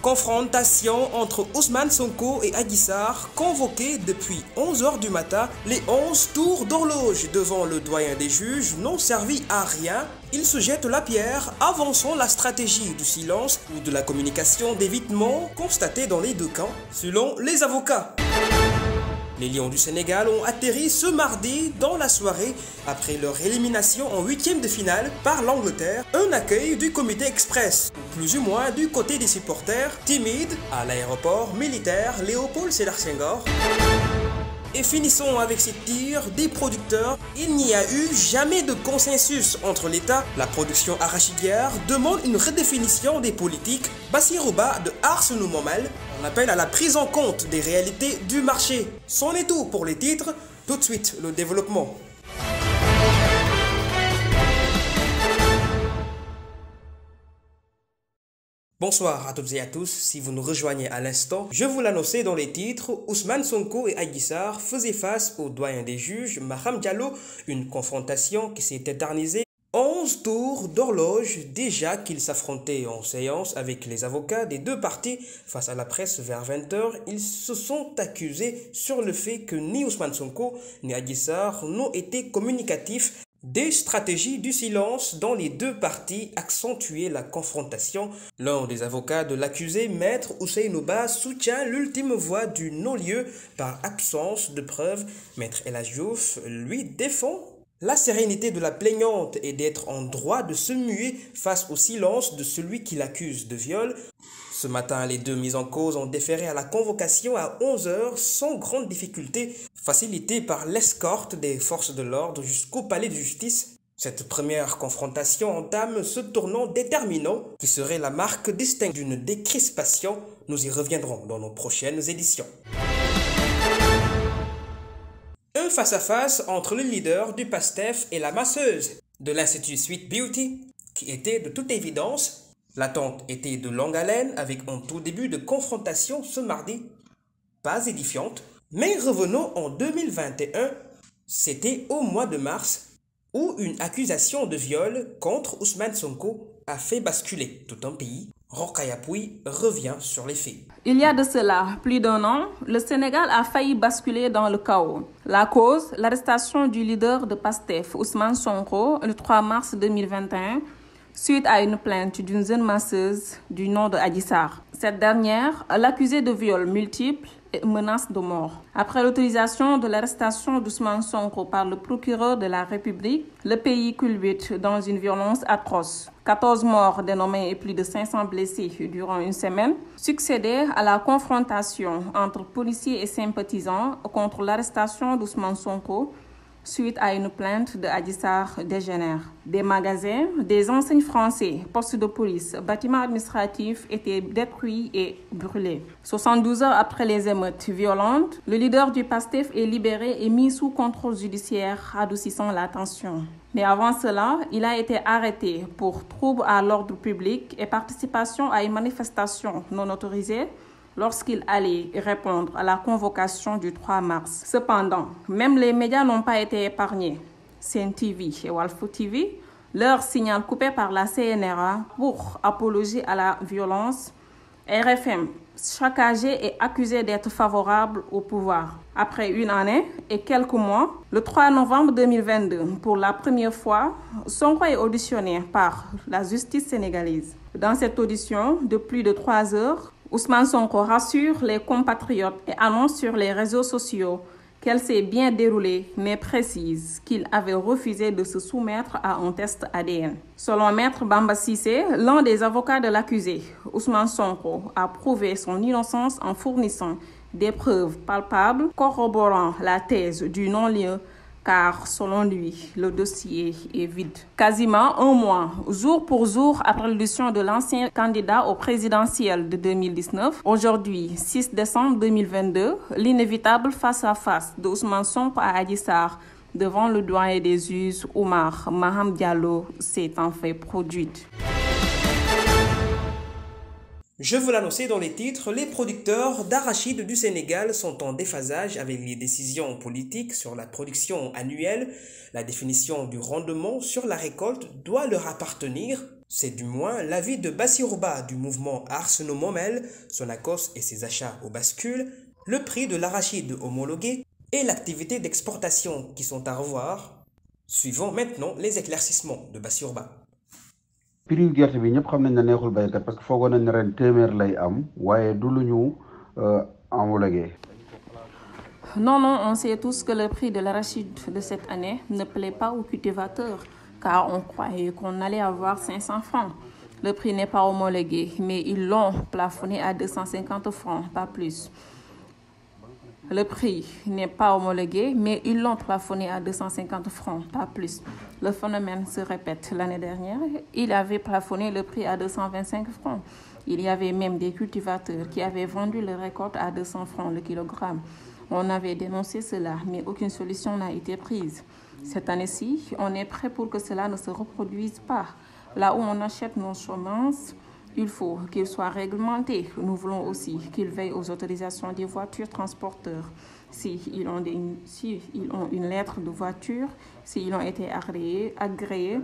Confrontation entre Ousmane Sonko et Adji Sarr convoquée depuis 11 h du matin. Les 11 tours d'horloge devant le doyen des juges n'ont servi à rien. Ils se jettent la pierre, avançant la stratégie du silence ou de la communication d'évitement constatée dans les deux camps, selon les avocats. Les Lions du Sénégal ont atterri ce mardi dans la soirée après leur élimination en huitième de finale par l'Angleterre. Un accueil du comité express, plus ou moins du côté des supporters, timides à l'aéroport militaire Léopold Sédar Senghor. Et finissons avec ces tirs des producteurs. Il n'y a eu jamais de consensus entre l'État. La production arachidière demande une redéfinition des politiques. Bassirou Ba de Arsenou Momal on appelle à la prise en compte des réalités du marché. C'en est tout pour les titres. Tout de suite, le développement. Bonsoir à toutes et à tous, si vous nous rejoignez à l'instant, je vous l'annonçais dans les titres, Ousmane Sonko et Adji Sarr faisaient face au doyen des juges, Maham Diallo, une confrontation qui s'est éternisée. 11 tours d'horloge déjà qu'ils s'affrontaient en séance avec les avocats des deux parties. Face à la presse vers 20 h, ils se sont accusés sur le fait que ni Ousmane Sonko ni Adji Sarr n'ont été communicatifs. Des stratégies du silence dans les deux parties accentuaient la confrontation. L'un des avocats de l'accusé, Maître Ousseynou Ba, soutient l'ultime voie du non-lieu par absence de preuves. Maître El Hadji Diouf, lui, défend la sérénité de la plaignante et d'être en droit de se muer face au silence de celui qui l'accuse de viol. Ce matin, les deux mises en cause ont déféré à la convocation à 11 h sans grande difficulté, facilitée par l'escorte des forces de l'ordre jusqu'au palais de justice. Cette première confrontation entame ce tournant déterminant qui serait la marque distincte d'une décrispation. Nous y reviendrons dans nos prochaines éditions. Un face-à-face entre le leader du PASTEF et la masseuse de l'Institut Sweet Beauty, qui était de toute évidence. L'attente était de longue haleine avec un tout début de confrontation ce mardi, pas édifiante. Mais revenons en 2021, c'était au mois de mars où une accusation de viol contre Ousmane Sonko a fait basculer tout un pays. Rokhaya Pouye revient sur les faits. Il y a de cela plus d'un an, le Sénégal a failli basculer dans le chaos. La cause, l'arrestation du leader de PASTEF, Ousmane Sonko, le 3 mars 2021, suite à une plainte d'une jeune masseuse du nom de Adji Sarr. Cette dernière l'accusait de viols multiples et menaces de mort. Après l'autorisation de l'arrestation d'Ousmane Sonko par le procureur de la République, le pays culbute dans une violence atroce. 14 morts dénommés et plus de 500 blessés durant une semaine succédaient à la confrontation entre policiers et sympathisants contre l'arrestation d'Ousmane Sonko suite à une plainte de Adji Sarr dégénère. Des magasins, des enseignes français, postes de police, bâtiments administratifs étaient détruits et brûlés. 72 heures après les émeutes violentes, le leader du PASTEF est libéré et mis sous contrôle judiciaire, adoucissant la tension. Mais avant cela, il a été arrêté pour trouble à l'ordre public et participation à une manifestation non autorisée lorsqu'il allait répondre à la convocation du 3 mars. Cependant, même les médias n'ont pas été épargnés. Sen TV et Walfo TV, leur signal coupé par la CNRA pour apologie à la violence. RFM, chaque âgé est accusé d'être favorable au pouvoir. Après une année et quelques mois, le 3 novembre 2022, pour la première fois, Sonko est auditionné par la justice sénégalaise. Dans cette audition de plus de 3 heures, Ousmane Sonko rassure les compatriotes et annonce sur les réseaux sociaux qu'elle s'est bien déroulée, mais précise qu'il avait refusé de se soumettre à un test ADN. Selon Maître Bamba Cissé, l'un des avocats de l'accusé, Ousmane Sonko a prouvé son innocence en fournissant des preuves palpables corroborant la thèse du non-lieu, car selon lui, le dossier est vide. Quasiment un mois, jour pour jour après l'audition de l'ancien candidat au présidentiel de 2019, aujourd'hui 6 décembre 2022, l'inévitable face-à-face d'Ousmane Sonko à Adji Sarr devant le doyen des juges Oumar Maham Diallo s'est en fait produite. Je vous l'annonçais dans les titres, les producteurs d'arachides du Sénégal sont en déphasage avec les décisions politiques sur la production annuelle. La définition du rendement sur la récolte doit leur appartenir. C'est du moins l'avis de Bassirou Ba du mouvement Arsenal Momel, Sonacos et ses achats au bascule, le prix de l'arachide homologué et l'activité d'exportation qui sont à revoir. Suivons maintenant les éclaircissements de Bassirou Ba. Prix gerte bi ñëpp xam nañ ne neexul baykat parce que foogoon nañ ne ren téeméer lay am waaye du lu ñu homologué. Non, on sait tous que le prix de l'arachide de cette année ne plaît pas aux cultivateurs, car on croyait qu'on allait avoir 500 francs. Le prix n'est pas homologué, mais ils l'ont plafonné à 250 francs, pas plus. Le prix n'est pas homologué, mais ils l'ont plafonné à 250 francs, pas plus. Le phénomène se répète. L'année dernière, il avait plafonné le prix à 225 francs. Il y avait même des cultivateurs qui avaient vendu leur récolte à 200 francs le kilogramme. On avait dénoncé cela, mais aucune solution n'a été prise. Cette année-ci, on est prêt pour que cela ne se reproduise pas. Là où on achète nos semences, il faut qu'ils soient réglementés. Nous voulons aussi qu'ils veillent aux autorisations des voitures transporteurs. S'ils ont une lettre de voiture, s'ils ont été agréés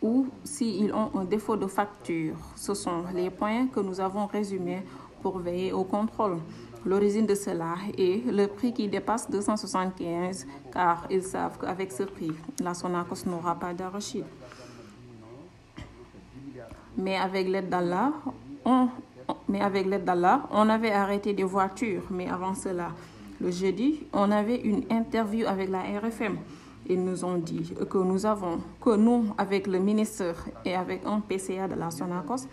ou s'ils ont un défaut de facture. Ce sont les points que nous avons résumés pour veiller au contrôle. L'origine de cela est le prix qui dépasse 275, car ils savent qu'avec ce prix, la Sonacos n'aura pas d'arachide. Mais avec l'aide d'Allah, on avait arrêté des voitures. Mais avant cela, le jeudi, on avait une interview avec la RFM. Ils nous ont dit que nous, avec le ministre et avec un PCA de la Sonacos,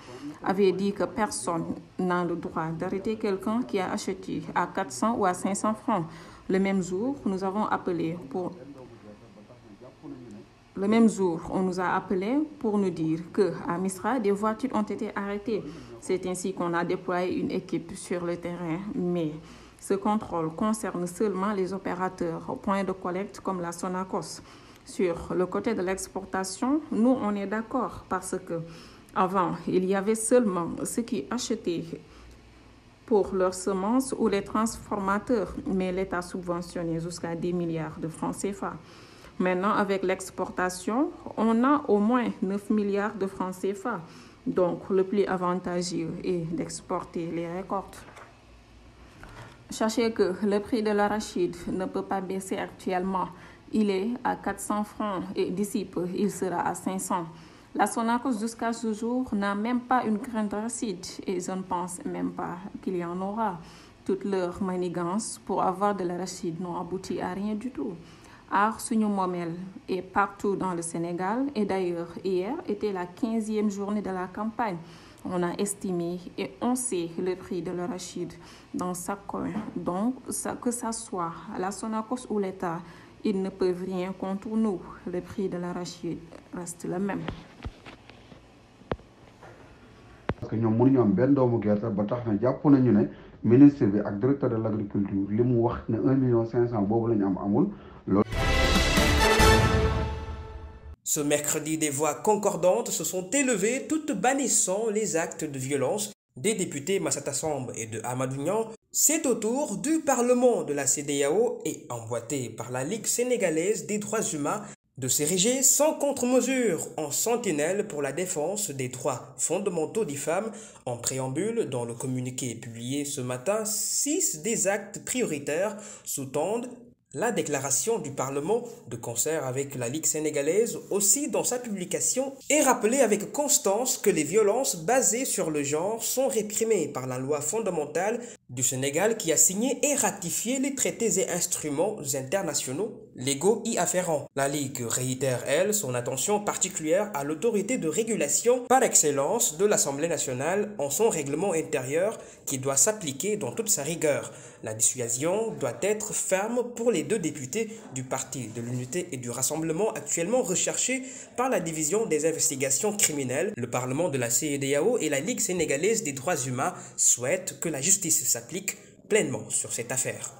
avait dit que personne n'a le droit d'arrêter quelqu'un qui a acheté à 400 ou à 500 francs. Le même jour, on nous a appelé pour nous dire qu'à Misra, des voitures ont été arrêtées. C'est ainsi qu'on a déployé une équipe sur le terrain. Mais ce contrôle concerne seulement les opérateurs au point de collecte comme la Sonacos. Sur le côté de l'exportation, nous, on est d'accord parce que avant, il y avait seulement ceux qui achetaient pour leurs semences ou les transformateurs, mais l'État subventionnait jusqu'à 10 milliards de francs CFA. Maintenant, avec l'exportation, on a au moins 9 milliards de francs CFA. Donc, le plus avantageux est d'exporter les récoltes. Sachez que le prix de l'arachide ne peut pas baisser actuellement. Il est à 400 francs et d'ici peu, il sera à 500. La Sonacos jusqu'à ce jour n'a même pas une graine d'arachide et je ne pense même pas qu'il y en aura. Toutes leurs manigances pour avoir de l'arachide n'ont abouti à rien du tout. Arsenal Momel est partout dans le Sénégal et d'ailleurs hier était la 15e journée de la campagne. On a estimé et on sait le prix de l'arachide dans chaque coin. Donc, que ça soit la Sonacos ou l'État, ils ne peuvent rien contre nous. Le prix de l'arachide reste le même. Parce que ñoom mënuñu am benn doomu gerte ba tax na jàpp nañu ne ministre bi ak directeur de l'agriculture li mu wax ne 1,5 million boobu la ñu am amul. Ce mercredi, des voix concordantes se sont élevées, toutes bannissant les actes de violence des députés Massata Samb et de Amadou Niang. C'est au tour du Parlement de la CEDEAO et emboîté par la Ligue sénégalaise des droits humains de s'ériger sans contre-mesure en sentinelle pour la défense des droits fondamentaux des femmes. En préambule, dans le communiqué publié ce matin, 6 des actes prioritaires sous-tendent la déclaration du Parlement de concert avec la Ligue sénégalaise aussi dans sa publication est rappelé avec constance que les violences basées sur le genre sont réprimées par la loi fondamentale du Sénégal qui a signé et ratifié les traités et instruments internationaux légaux y afférents. La Ligue réitère, elle, son attention particulière à l'autorité de régulation par excellence de l'Assemblée nationale en son règlement intérieur qui doit s'appliquer dans toute sa rigueur. La dissuasion doit être ferme pour les 2 députés du Parti de l'Unité et du Rassemblement actuellement recherchés par la Division des investigations criminelles. Le Parlement de la CEDEAO et la Ligue sénégalaise des droits humains souhaitent que la justice s'applique pleinement sur cette affaire.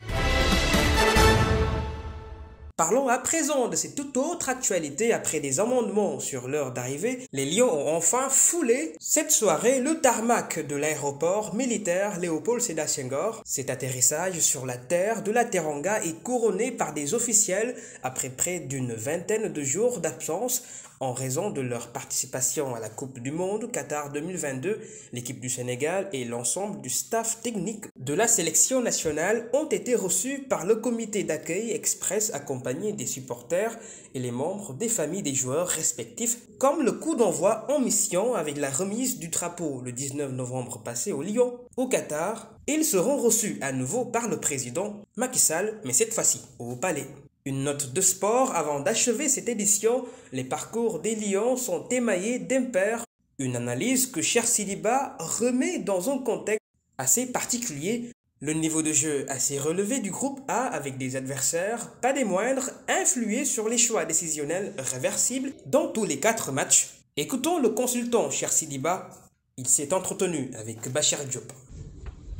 Parlons à présent de cette toute autre actualité. Après des amendements sur l'heure d'arrivée, les Lions ont enfin foulé cette soirée le tarmac de l'aéroport militaire Léopold Sédar Senghor. Cet atterrissage sur la terre de la Teranga est couronné par des officiels après près d'une vingtaine de jours d'absence en raison de leur participation à la Coupe du Monde Qatar 2022. L'équipe du Sénégal et l'ensemble du staff technique de la sélection nationale ont été reçus par le comité d'accueil express accompagné des supporters et les membres des familles des joueurs respectifs, comme le coup d'envoi en mission avec la remise du drapeau le 19 novembre passé au Lyon. Au Qatar, ils seront reçus à nouveau par le président Macky Sall, mais cette fois-ci au Palais. Une note de sport avant d'achever cette édition, les parcours des Lions sont émaillés d'impairs. Une analyse que Cheikh Sidiba remet dans un contexte assez particulier. Le niveau de jeu assez relevé du groupe A avec des adversaires, pas des moindres, influés sur les choix décisionnels réversibles dans tous les 4 matchs. Écoutons le consultant Cheikh Sidiba, il s'est entretenu avec Bachir Diop.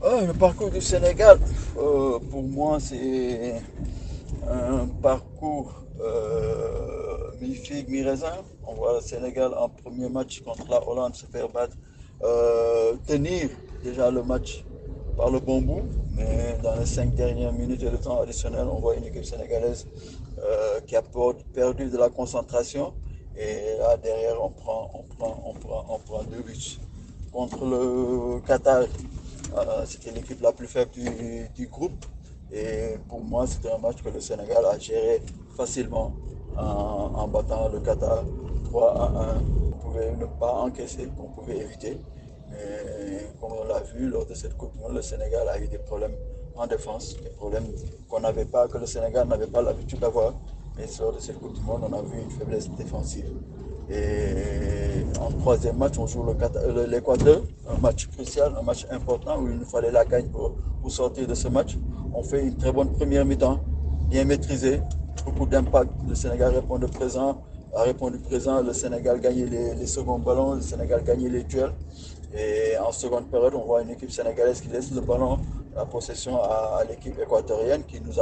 Le parcours du Sénégal, pour moi c'est un parcours mi-figue, mi-raisin. On voit le Sénégal en premier match contre la Hollande se faire battre, tenir déjà le match par le bon bout, mais dans les 5 dernières minutes et le temps additionnel, on voit une équipe sénégalaise qui a perdu de la concentration, et là derrière on prend 2 buts. Contre le Qatar, c'était l'équipe la plus faible du groupe. Et pour moi, c'était un match que le Sénégal a géré facilement en battant le Qatar 3-1. On pouvait ne pas encaisser, qu'on pouvait éviter. Mais comme on l'a vu lors de cette Coupe du Monde, le Sénégal a eu des problèmes en défense, des problèmes que le Sénégal n'avait pas l'habitude d'avoir. Mais lors de cette Coupe du Monde, on a vu une faiblesse défensive. Et en 3e match, on joue l'Équateur, un match crucial, un match important où il nous fallait la gagne pour sortir de ce match. On fait une très bonne première mi-temps, bien maîtrisée, beaucoup d'impact. Le Sénégal a répondu présent, le Sénégal gagnait les seconds ballons, le Sénégal gagnait les duels. Et en seconde période, on voit une équipe sénégalaise qui laisse le ballon, la possession à l'équipe équatorienne, qui nous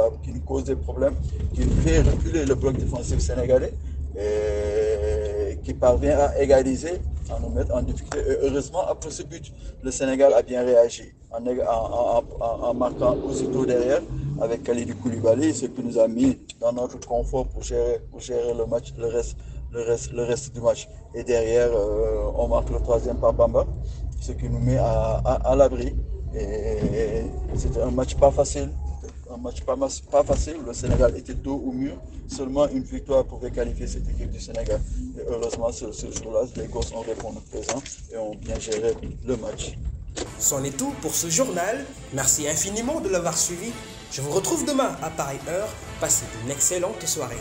cause des problèmes, qui fait reculer le bloc défensif sénégalais et qui parvient à égaliser, à nous mettre en difficulté. Et heureusement, après ce but, le Sénégal a bien réagi en marquant aussitôt derrière avec Kalidou Koulibaly, ce qui nous a mis dans notre confort pour gérer le match, le reste du match. Et derrière, on marque le 3e par Bamba, ce qui nous met à l'abri. Et c'était un match pas facile. Pas facile, le Sénégal était dos au mur, seulement une victoire pouvait qualifier cette équipe du Sénégal. Et heureusement, ce jour-là, les gosses ont répondu présent et ont bien géré le match. C'en est tout pour ce journal. Merci infiniment de l'avoir suivi. Je vous retrouve demain à pareille heure. Passez une excellente soirée.